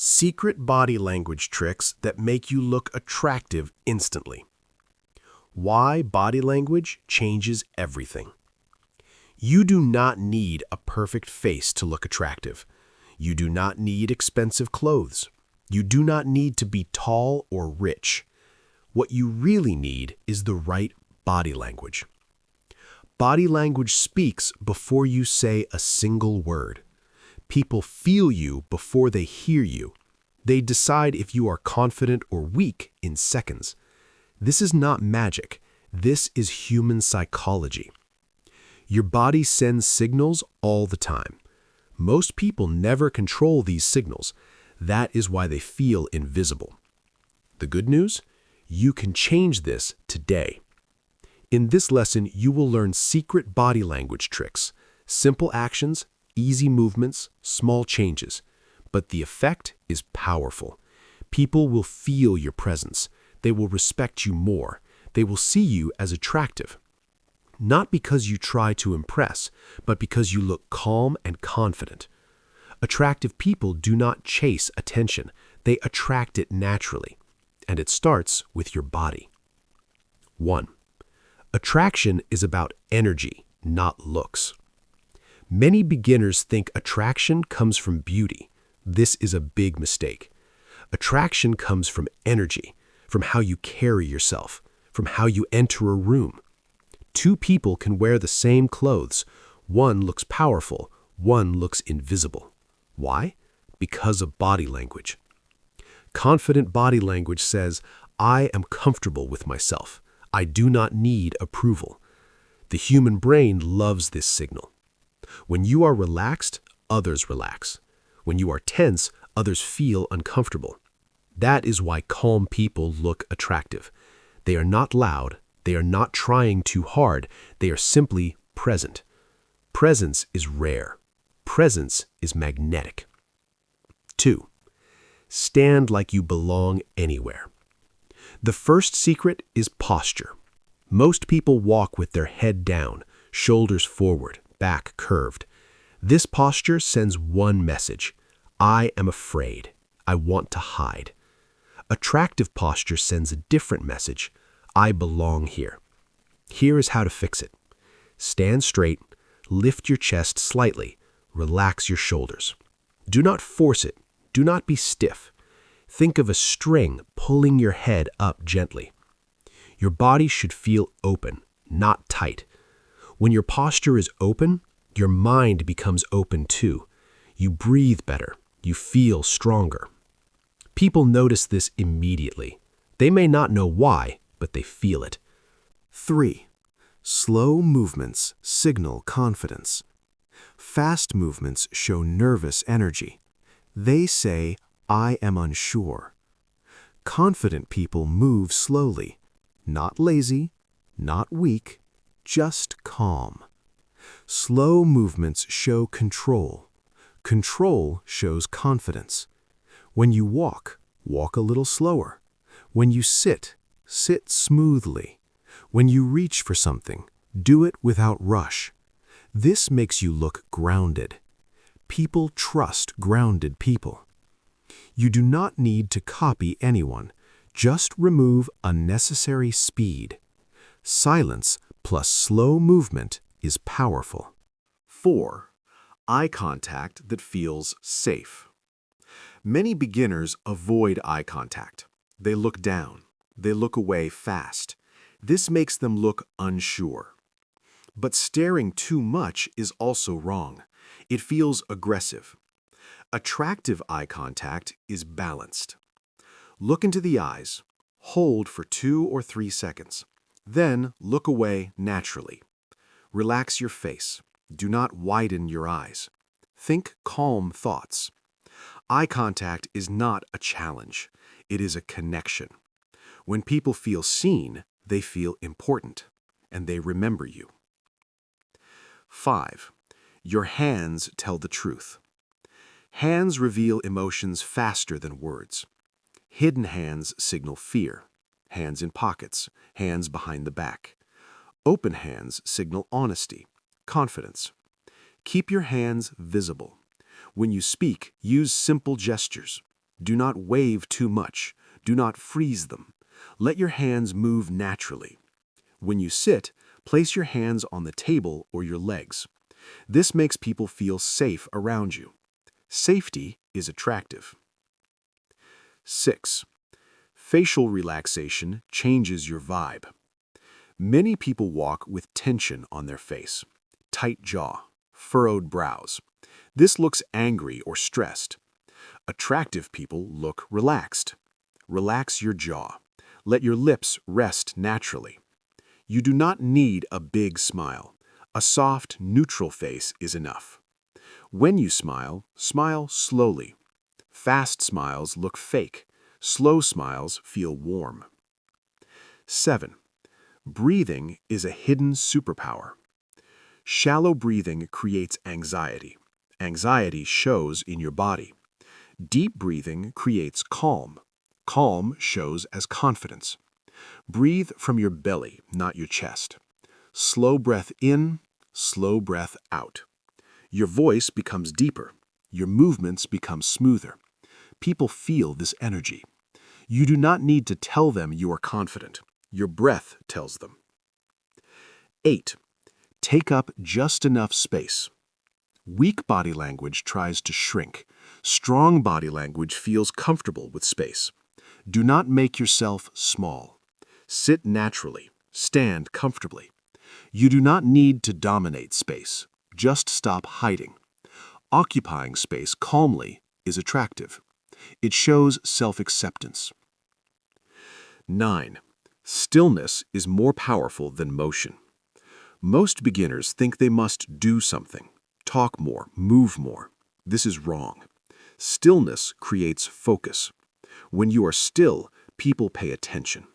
Secret body language tricks that make you look attractive instantly. Why body language changes everything. You do not need a perfect face to look attractive. You do not need expensive clothes. You do not need to be tall or rich. What you really need is the right body language. Body language speaks before you say a single word. People feel you before they hear you. They decide if you are confident or weak in seconds. This is not magic. This is human psychology. Your body sends signals all the time. Most people never control these signals. That is why they feel invisible. The good news? You can change this today. In this lesson, you will learn secret body language tricks, simple actions, easy movements, small changes. But the effect is powerful. People will feel your presence. They will respect you more. They will see you as attractive. Not because you try to impress, but because you look calm and confident. Attractive people do not chase attention. They attract it naturally. And it starts with your body. 1. Attraction is about energy, not looks. Many beginners think attraction comes from beauty. This is a big mistake. Attraction comes from energy, from how you carry yourself, from how you enter a room. Two people can wear the same clothes. One looks powerful, one looks invisible. Why? Because of body language. Confident body language says, I am comfortable with myself. I do not need approval. The human brain loves this signal. When you are relaxed, others relax. When you are tense, others feel uncomfortable. That is why calm people look attractive. They are not loud. They are not trying too hard. They are simply present. Presence is rare. Presence is magnetic. 2. Stand like you belong anywhere. The first secret is posture. Most people walk with their head down, shoulders forward, back curved. This posture sends one message. I am afraid. I want to hide. Attractive posture sends a different message. I belong here. Here is how to fix it. Stand straight, lift your chest slightly, relax your shoulders. Do not force it. Do not be stiff. Think of a string pulling your head up gently. Your body should feel open, not tight. When your posture is open, your mind becomes open too. You breathe better. You feel stronger. People notice this immediately. They may not know why, but they feel it. 3. Slow movements signal confidence. Fast movements show nervous energy. They say, I am unsure. Confident people move slowly, not lazy, not weak, just calm. Slow movements show control. Control shows confidence. When you walk, walk a little slower. When you sit, sit smoothly. When you reach for something, do it without rush. This makes you look grounded. People trust grounded people. You do not need to copy anyone. Just remove unnecessary speed. Silence plus slow movement is powerful. 4. Eye contact that feels safe. Many beginners avoid eye contact. They look down. They look away fast. This makes them look unsure. But staring too much is also wrong. It feels aggressive. Attractive eye contact is balanced. Look into the eyes. Hold for 2 or 3 seconds. Then look away naturally. Relax your face. Do not widen your eyes. Think calm thoughts. Eye contact is not a challenge. It is a connection. When people feel seen, they feel important, and they remember you. 5. Your hands tell the truth. Hands reveal emotions faster than words. Hidden hands signal fear. Hands in pockets, hands behind the back. Open hands signal honesty, confidence. Keep your hands visible. When you speak, use simple gestures. Do not wave too much. Do not freeze them. Let your hands move naturally. When you sit, place your hands on the table or your legs. This makes people feel safe around you. Safety is attractive. 6. Facial relaxation changes your vibe. Many people walk with tension on their face, tight jaw, furrowed brows. This looks angry or stressed. Attractive people look relaxed. Relax your jaw. Let your lips rest naturally. You do not need a big smile. A soft, neutral face is enough. When you smile, smile slowly. Fast smiles look fake. Slow smiles feel warm. 7. Breathing is a hidden superpower. Shallow breathing creates anxiety. Anxiety shows in your body. Deep breathing creates calm. Calm shows as confidence. Breathe from your belly, not your chest. Slow breath in, slow breath out. Your voice becomes deeper. Your movements become smoother. People feel this energy. You do not need to tell them you are confident. Your breath tells them. 8. Take up just enough space. Weak body language tries to shrink. Strong body language feels comfortable with space. Do not make yourself small. Sit naturally. Stand comfortably. You do not need to dominate space. Just stop hiding. Occupying space calmly is attractive. It shows self-acceptance. 9. Stillness is more powerful than motion. Most beginners think they must do something, talk more, move more. This is wrong. Stillness creates focus. When you are still, people pay attention.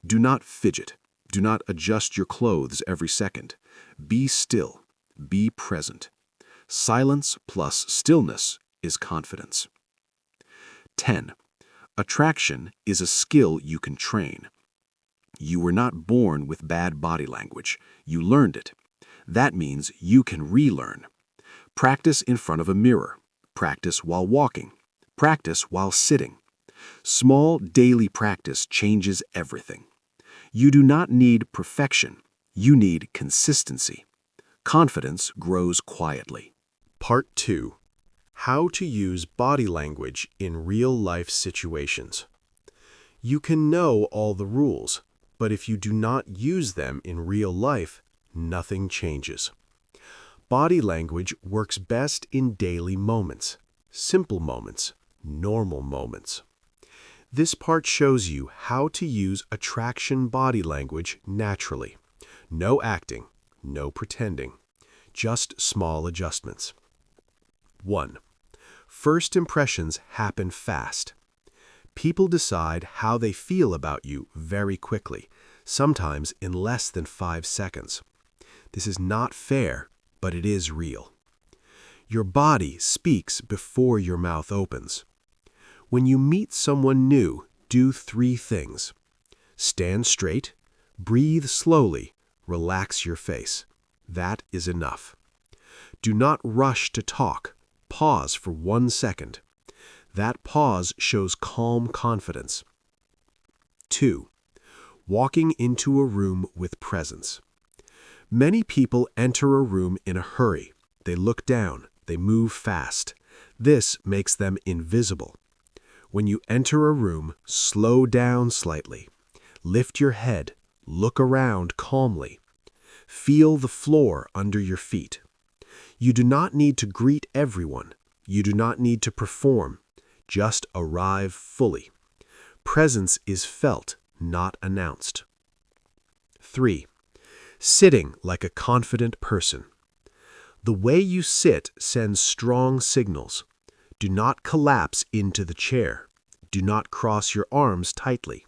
Do not fidget. Do not adjust your clothes every second. Be still. Be present. Silence plus stillness is confidence. 10. Attraction is a skill you can train. You were not born with bad body language. You learned it. That means you can relearn. Practice in front of a mirror. Practice while walking. Practice while sitting. Small daily practice changes everything. You do not need perfection. You need consistency. Confidence grows quietly. Part 2. How to use body language in real-life situations. You can know all the rules, but if you do not use them in real life, nothing changes. Body language works best in daily moments, simple moments, normal moments. This part shows you how to use attraction body language naturally. No acting, no pretending, just small adjustments. 1. First impressions happen fast. People decide how they feel about you very quickly, sometimes in less than 5 seconds. This is not fair, but it is real. Your body speaks before your mouth opens. When you meet someone new, do 3 things. Stand straight, breathe slowly, relax your face. That is enough. Do not rush to talk. Pause for 1 second. That pause shows calm confidence. 2. Walking into a room with presence. Many people enter a room in a hurry. They look down. They move fast. This makes them invisible. When you enter a room, slow down slightly. Lift your head. Look around calmly. Feel the floor under your feet. You do not need to greet everyone. You do not need to perform. Just arrive fully. Presence is felt, not announced. 3. Sitting like a confident person. The way you sit sends strong signals. Do not collapse into the chair. Do not cross your arms tightly.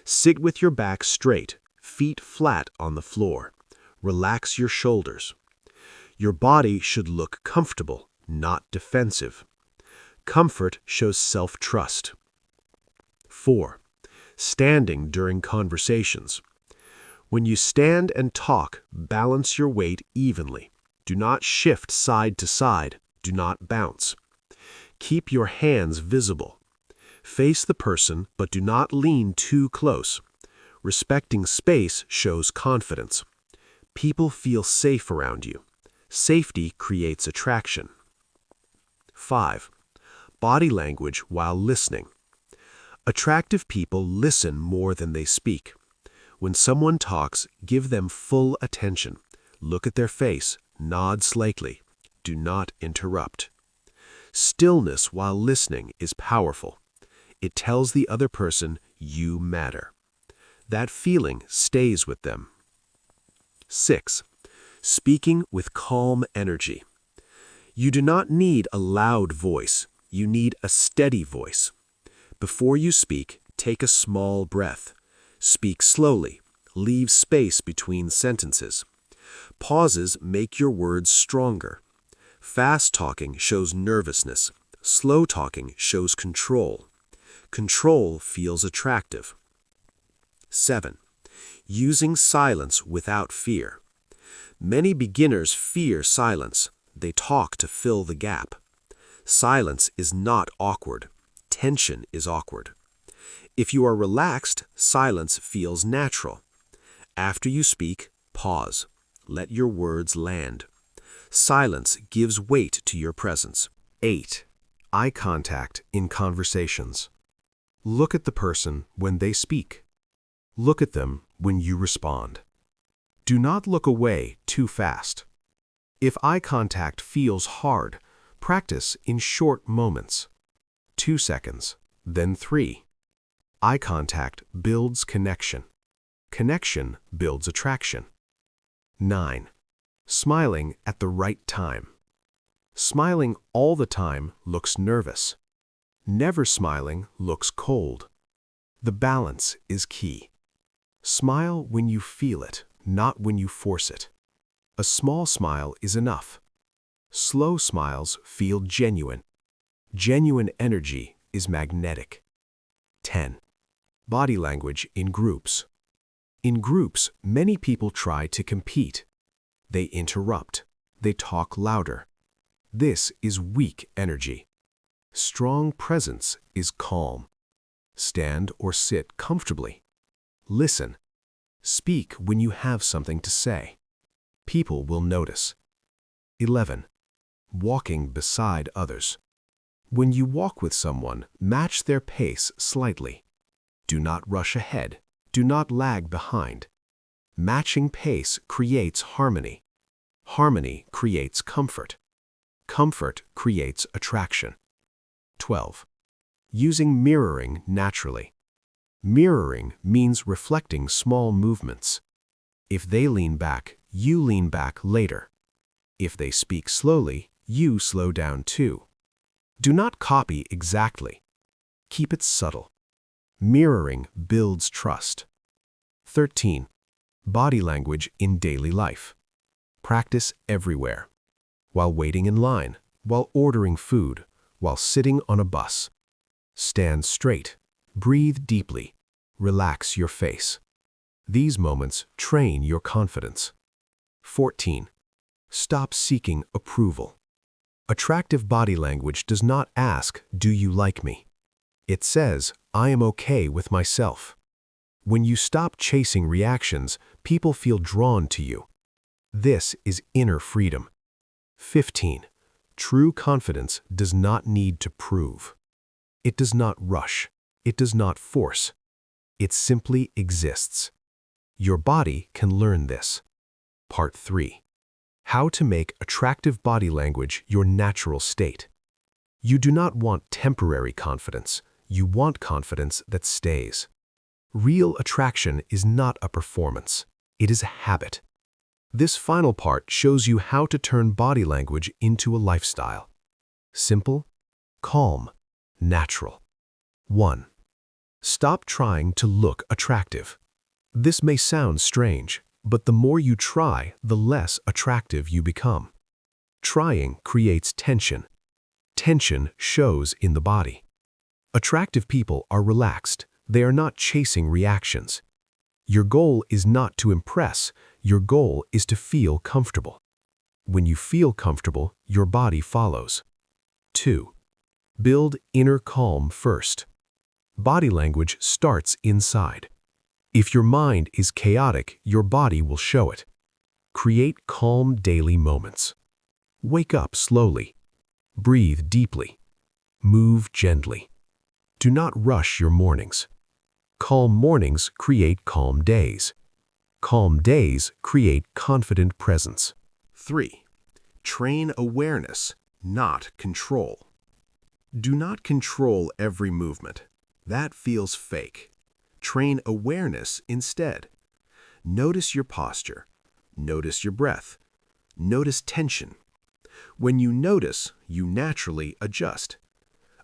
Sit with your back straight, feet flat on the floor. Relax your shoulders. Your body should look comfortable, not defensive. Comfort shows self-trust. 4. Standing during conversations. When you stand and talk, balance your weight evenly. Do not shift side to side. Do not bounce. Keep your hands visible. Face the person, but do not lean too close. Respecting space shows confidence. People feel safe around you. Safety creates attraction. 5. Body language while listening. Attractive people listen more than they speak. When someone talks, give them full attention. Look at their face, nod slightly. Do not interrupt. Stillness while listening is powerful. It tells the other person you matter. That feeling stays with them. 6. Speaking with calm energy. You do not need a loud voice. You need a steady voice. Before you speak, take a small breath. Speak slowly. Leave space between sentences. Pauses make your words stronger. Fast talking shows nervousness. Slow talking shows control. Control feels attractive. 7. Using silence without fear. Many beginners fear silence. They talk to fill the gap. Silence is not awkward. Tension is awkward. If you are relaxed, silence feels natural. After you speak, pause. Let your words land. Silence gives weight to your presence. 8. Eye contact in conversations. Look at the person when they speak. Look at them when you respond. Do not look away too fast. If eye contact feels hard, practice in short moments. 2 seconds, then 3. Eye contact builds connection. Connection builds attraction. 9. Smiling at the right time. Smiling all the time looks nervous. Never smiling looks cold. The balance is key. Smile when you feel it, not when you force it. A small smile is enough. Slow smiles feel genuine. Genuine energy is magnetic. 10. Body language in groups. In groups, many people try to compete. They interrupt. They talk louder. This is weak energy. Strong presence is calm. Stand or sit comfortably. Listen. Speak when you have something to say. People will notice. 11. Walking beside others. When you walk with someone, match their pace slightly. Do not rush ahead. Do not lag behind. Matching pace creates harmony. Harmony creates comfort. Comfort creates attraction. 12. Using mirroring naturally. Mirroring means reflecting small movements. If they lean back, you lean back later. If they speak slowly, you slow down too. Do not copy exactly. Keep it subtle. Mirroring builds trust. 13. Body language in daily life. Practice everywhere. While waiting in line, while ordering food, while sitting on a bus. Stand straight. Breathe deeply. Relax your face. These moments train your confidence. 14. Stop seeking approval. Attractive body language does not ask, "Do you like me?" It says, "I am okay with myself." When you stop chasing reactions, people feel drawn to you. This is inner freedom. 15. True confidence does not need to prove. It does not rush. It does not force. It simply exists. Your body can learn this. Part 3. How to make attractive body language your natural state. You do not want temporary confidence. You want confidence that stays. Real attraction is not a performance. It is a habit. This final part shows you how to turn body language into a lifestyle. Simple, calm, natural. 1. Stop trying to look attractive. This may sound strange, but the more you try, the less attractive you become. Trying creates tension. Tension shows in the body. Attractive people are relaxed. They are not chasing reactions. Your goal is not to impress. Your goal is to feel comfortable. When you feel comfortable, your body follows. 2. Build inner calm first. Body language starts inside. If your mind is chaotic, your body will show it. Create calm daily moments. Wake up slowly. Breathe deeply. Move gently. Do not rush your mornings. Calm mornings create calm days. Calm days create confident presence. 3. Train awareness, not control. Do not control every movement. That feels fake. Train awareness instead. Notice your posture. Notice your breath. Notice tension. When you notice, you naturally adjust.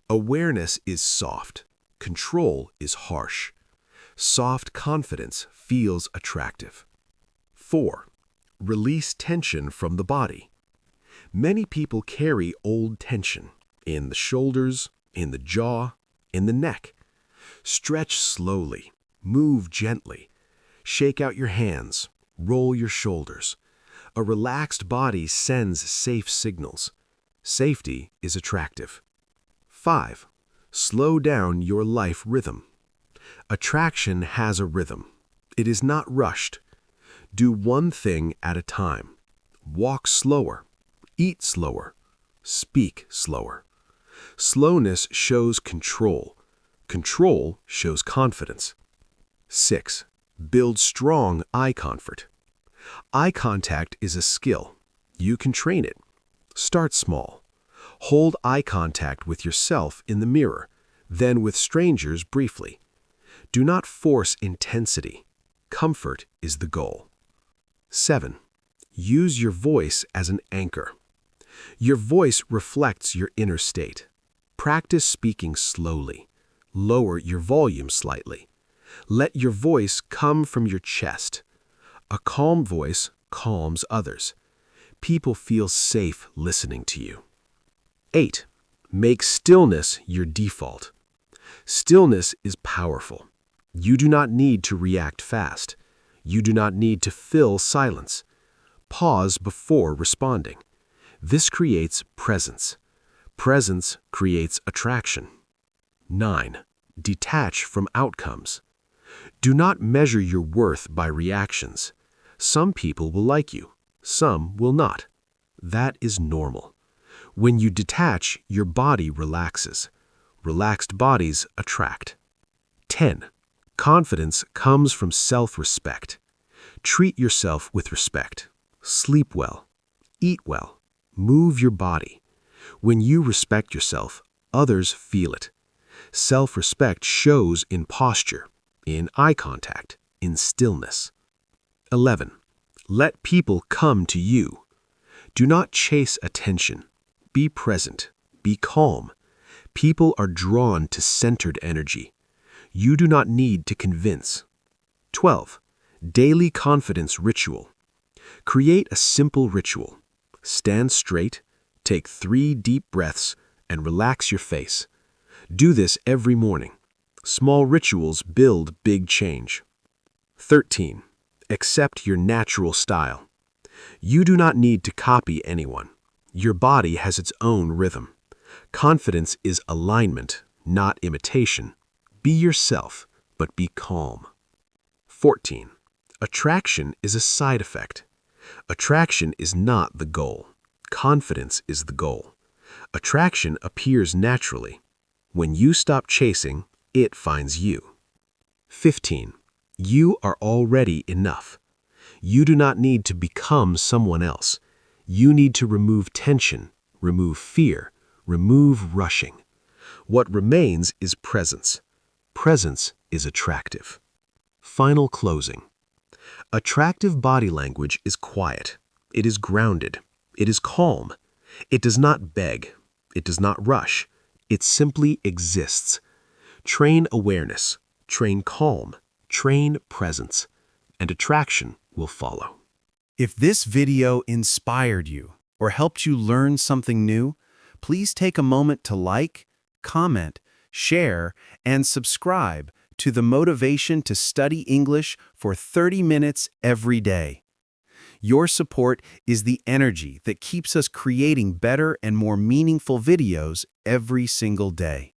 Awareness is soft. Control is harsh. Soft confidence feels attractive. 4. Release tension from the body. Many people carry old tension in the shoulders, in the jaw, in the neck. Stretch slowly. Move gently. Shake out your hands. Roll your shoulders. A relaxed body sends safe signals. Safety is attractive. 5. Slow down your life rhythm. Attraction has a rhythm. It is not rushed. Do one thing at a time. Walk slower. Eat slower. Speak slower. Slowness shows control. Control shows confidence. 6. Build strong eye comfort. Eye contact is a skill. You can train it. Start small. Hold eye contact with yourself in the mirror, then with strangers briefly. Do not force intensity. Comfort is the goal. 7. Use your voice as an anchor. Your voice reflects your inner state. Practice speaking slowly. Lower your volume slightly. Let your voice come from your chest. A calm voice calms others. People feel safe listening to you. 8. Make stillness your default. Stillness is powerful. You do not need to react fast. You do not need to fill silence. Pause before responding. This creates presence. Presence creates attraction. 9. Detach from outcomes. Do not measure your worth by reactions. Some people will like you. Some will not. That is normal. When you detach, your body relaxes. Relaxed bodies attract. 10. Confidence comes from self-respect. Treat yourself with respect. Sleep well. Eat well. Move your body. When you respect yourself, others feel it. Self-respect shows in posture, in eye contact, in stillness. 11. Let people come to you. Do not chase attention. Be present. Be calm. People are drawn to centered energy. You do not need to convince. 12. Daily confidence ritual. Create a simple ritual. Stand straight, take 3 deep breaths, and relax your face. Do this every morning. Small rituals build big change. 13. Accept your natural style. You do not need to copy anyone. Your body has its own rhythm. Confidence is alignment, not imitation. Be yourself, but be calm. 14. Attraction is a side effect. Attraction is not the goal. Confidence is the goal. Attraction appears naturally. When you stop chasing, it finds you. 15. You are already enough. You do not need to become someone else. You need to remove tension, remove fear, remove rushing. What remains is presence. Presence is attractive. Final closing. Attractive body language is quiet. It is grounded. It is calm. It does not beg. It does not rush. It simply exists. Train awareness. Train calm. Train presence. And attraction will follow. If this video inspired you or helped you learn something new, please take a moment to like, comment, share, and subscribe to the Motivation to Study English for 30 minutes every day. Your support is the energy that keeps us creating better and more meaningful videos every single day.